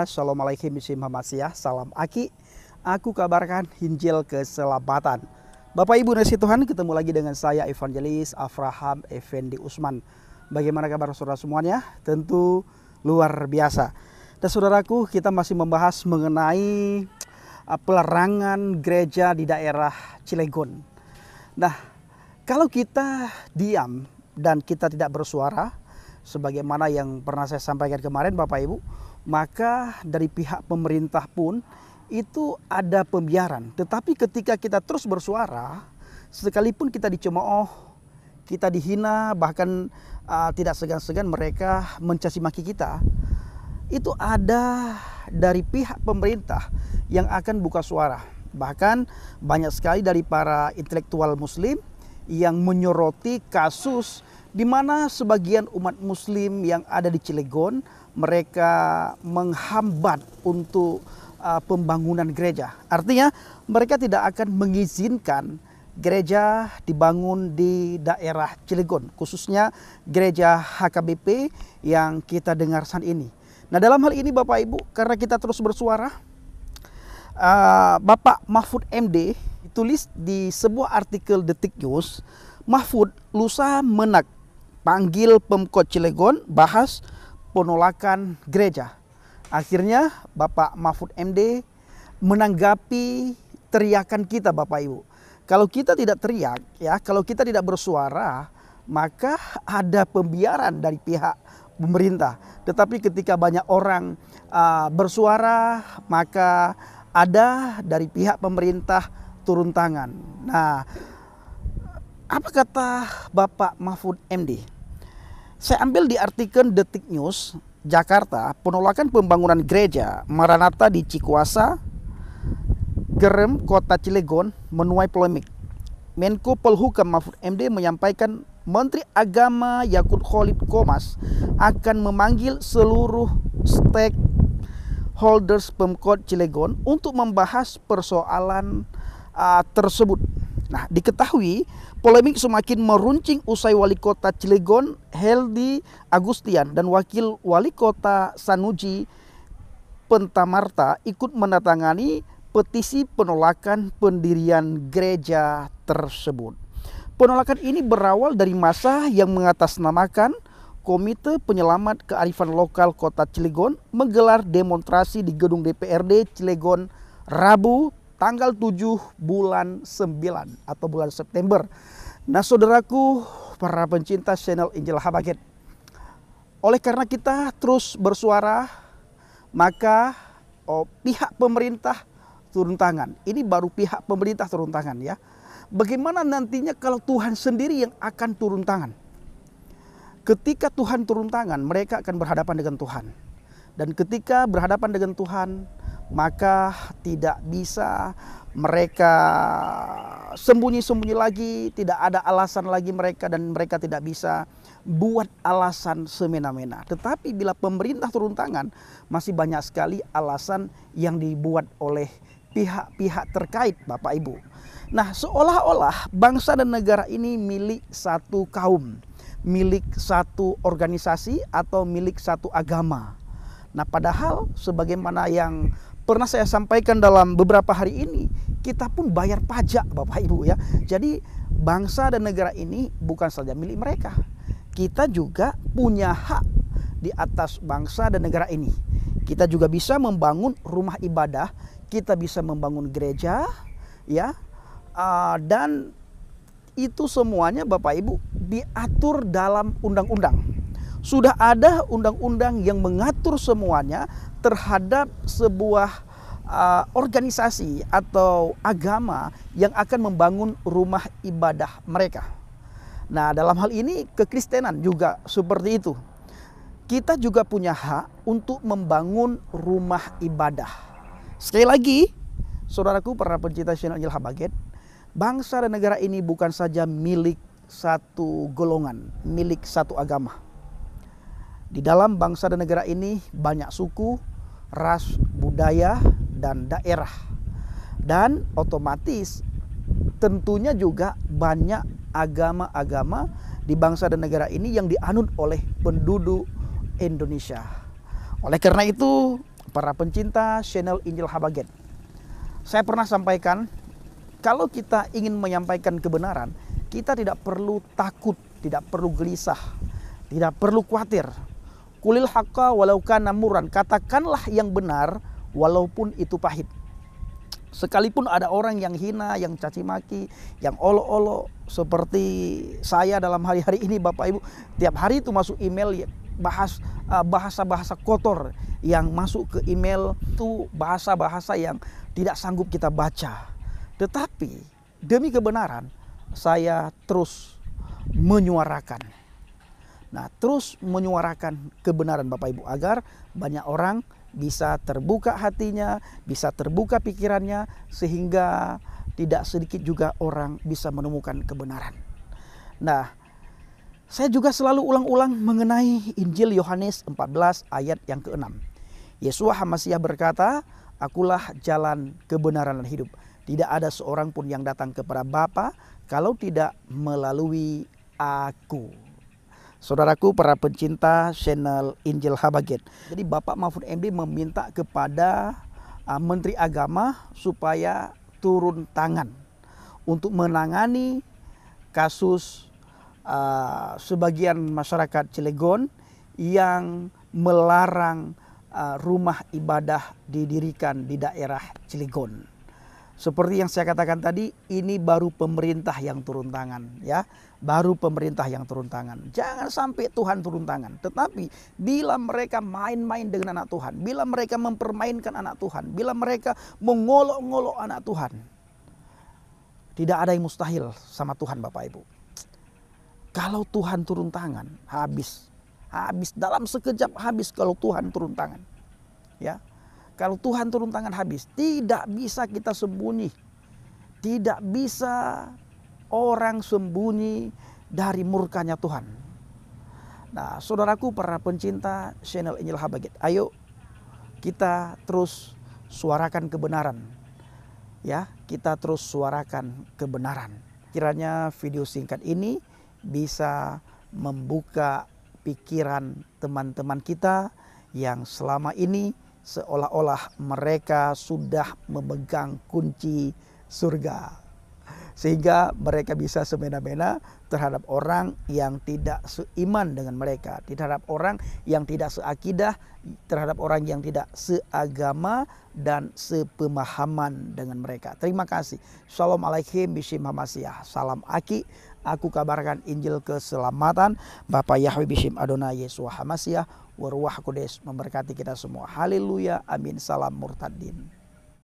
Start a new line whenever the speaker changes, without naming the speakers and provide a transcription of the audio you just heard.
semuanya, Assalamualaikum warahmatullahi wabarakatuh. Salam Aki. Aku kabarkan Injil keselamatan. Bapak Ibu nasi Tuhan, ketemu lagi dengan saya Evangelis Avraham Effendi Usman. Bagaimana kabar saudara semuanya? Tentu luar biasa. Dan saudaraku, kita masih membahas mengenai pelarangan gereja di daerah Cilegon. Nah, kalau kita diam dan kita tidak bersuara, sebagaimana yang pernah saya sampaikan kemarin Bapak Ibu, maka dari pihak pemerintah pun itu ada pembiaran. Tetapi ketika kita terus bersuara, sekalipun kita dicemooh, kita dihina, bahkan tidak segan-segan mereka mencaci maki kita, itu ada dari pihak pemerintah yang akan buka suara. Bahkan banyak sekali dari para intelektual muslim yang menyoroti kasus di mana sebagian umat muslim yang ada di Cilegon mereka menghambat untuk pembangunan gereja. Artinya mereka tidak akan mengizinkan gereja dibangun di daerah Cilegon, khususnya gereja HKBP yang kita dengar saat ini. Nah, dalam hal ini Bapak Ibu, karena kita terus bersuara, Bapak Mahfud MD tulis di sebuah artikel Detik News, Mahfud lusa menak panggil Pemkot Cilegon bahas penolakan gereja. Akhirnya Bapak Mahfud MD menanggapi teriakan kita Bapak Ibu. Kalau kita tidak teriak, ya, kalau kita tidak bersuara, maka ada pembiaran dari pihak pemerintah. Tetapi ketika banyak orang bersuara, maka ada dari pihak pemerintah turun tangan. Nah, apa kata Bapak Mahfud MD? Saya ambil di artikel Detik News Jakarta, penolakan pembangunan gereja Maranatha di Cikuasa, Gerem, Kota Cilegon menuai polemik. Menko Polhukam Mahfud MD menyampaikan Menteri Agama Yakut Khalid Qomas akan memanggil seluruh stakeholders Pemkot Cilegon untuk membahas persoalan tersebut. Nah, diketahui polemik semakin meruncing usai Wali Kota Cilegon Heldi Agustian dan Wakil Wali Kota Sanusi Pentamarta ikut menandatangani petisi penolakan pendirian gereja tersebut. Penolakan ini berawal dari massa yang mengatasnamakan Komite Penyelamat Kearifan Lokal Kota Cilegon menggelar demonstrasi di gedung DPRD Cilegon Rabu tanggal 7 bulan 9 atau bulan September. Nah, saudaraku, para pencinta channel Injil Habaget, oleh karena kita terus bersuara, maka pihak pemerintah turun tangan. Ini baru pihak pemerintah turun tangan, ya. Bagaimana nantinya kalau Tuhan sendiri yang akan turun tangan? Ketika Tuhan turun tangan, mereka akan berhadapan dengan Tuhan. Dan ketika berhadapan dengan Tuhan, maka tidak bisa mereka sembunyi-sembunyi lagi, tidak ada alasan lagi mereka, dan mereka tidak bisa buat alasan semena-mena. Tetapi bila pemerintah turun tangan, masih banyak sekali alasan yang dibuat oleh pihak-pihak terkait Bapak Ibu. Nah, seolah-olah bangsa dan negara ini milik satu kaum, milik satu organisasi atau milik satu agama. Nah, padahal sebagaimana yang pernah saya sampaikan dalam beberapa hari ini, kita pun bayar pajak Bapak Ibu, ya. Jadi bangsa dan negara ini bukan saja milik mereka. Kita juga punya hak di atas bangsa dan negara ini. Kita juga bisa membangun rumah ibadah, kita bisa membangun gereja, ya. Dan itu semuanya Bapak Ibu diatur dalam undang-undang. Sudah ada undang-undang yang mengatur semuanya terhadap sebuah organisasi atau agama yang akan membangun rumah ibadah mereka. Nah, dalam hal ini kekristenan juga seperti itu. Kita juga punya hak untuk membangun rumah ibadah. Sekali lagi, saudaraku para pencinta channel Injil Habaget, bangsa dan negara ini bukan saja milik satu golongan, milik satu agama. Di dalam bangsa dan negara ini banyak suku, ras, budaya, dan daerah. Dan otomatis tentunya juga banyak agama-agama di bangsa dan negara ini yang dianut oleh penduduk Indonesia. Oleh karena itu, para pencinta channel Injil Habaget. Saya pernah sampaikan, kalau kita ingin menyampaikan kebenaran, kita tidak perlu takut, tidak perlu gelisah, tidak perlu khawatir. Qulil haqqa walau kana murran, katakanlah yang benar walaupun itu pahit. Sekalipun ada orang yang hina, yang caci maki, yang olok-olok seperti saya dalam hari-hari ini Bapak Ibu, tiap hari itu masuk email ya, bahasa-bahasa kotor yang masuk ke email itu, bahasa-bahasa yang tidak sanggup kita baca. Tetapi demi kebenaran saya terus menyuarakan. Nah, terus menyuarakan kebenaran Bapak Ibu agar banyak orang bisa terbuka hatinya, bisa terbuka pikirannya, sehingga tidak sedikit juga orang bisa menemukan kebenaran. Nah, saya juga selalu ulang-ulang mengenai Injil Yohanes 14 ayat yang ke-6. Yeshua HaMasiah berkata, "Akulah jalan, kebenaran dan hidup. Tidak ada seorang pun yang datang kepada Bapa kalau tidak melalui Aku." Saudaraku, para pencinta channel Injil Habaget. Jadi Bapak Mahfud MD meminta kepada Menteri Agama supaya turun tangan untuk menangani kasus sebagian masyarakat Cilegon yang melarang rumah ibadah didirikan di daerah Cilegon. Seperti yang saya katakan tadi, ini baru pemerintah yang turun tangan, ya. Baru pemerintah yang turun tangan. Jangan sampai Tuhan turun tangan. Tetapi bila mereka main-main dengan anak Tuhan, bila mereka mempermainkan anak Tuhan, bila mereka mengolok-ngolok anak Tuhan, tidak ada yang mustahil sama Tuhan Bapak Ibu. Kalau Tuhan turun tangan, habis. Habis dalam sekejap, habis kalau Tuhan turun tangan. Ya. Kalau Tuhan turun tangan, habis. Tidak bisa kita sembunyi. Tidak bisa orang sembunyi dari murkanya Tuhan. Nah, saudaraku, para pencinta channel Injil Habaget, ayo kita terus suarakan kebenaran. Ya, kita terus suarakan kebenaran. Kiranya video singkat ini bisa membuka pikiran teman-teman kita yang selama ini seolah-olah mereka sudah memegang kunci surga, sehingga mereka bisa semena-mena terhadap orang yang tidak seiman dengan mereka, terhadap orang yang tidak seakidah, terhadap orang yang tidak seagama dan sepemahaman dengan mereka. Terima kasih. Shalom alaikum bishim hamasiah. Salam aki. Aku kabarkan Injil keselamatan. Bapak Yahweh bishim Adonai Yeshua HaMasiah. Waruah Kudus memberkati kita semua. Haleluya. Amin. Salam murtadin.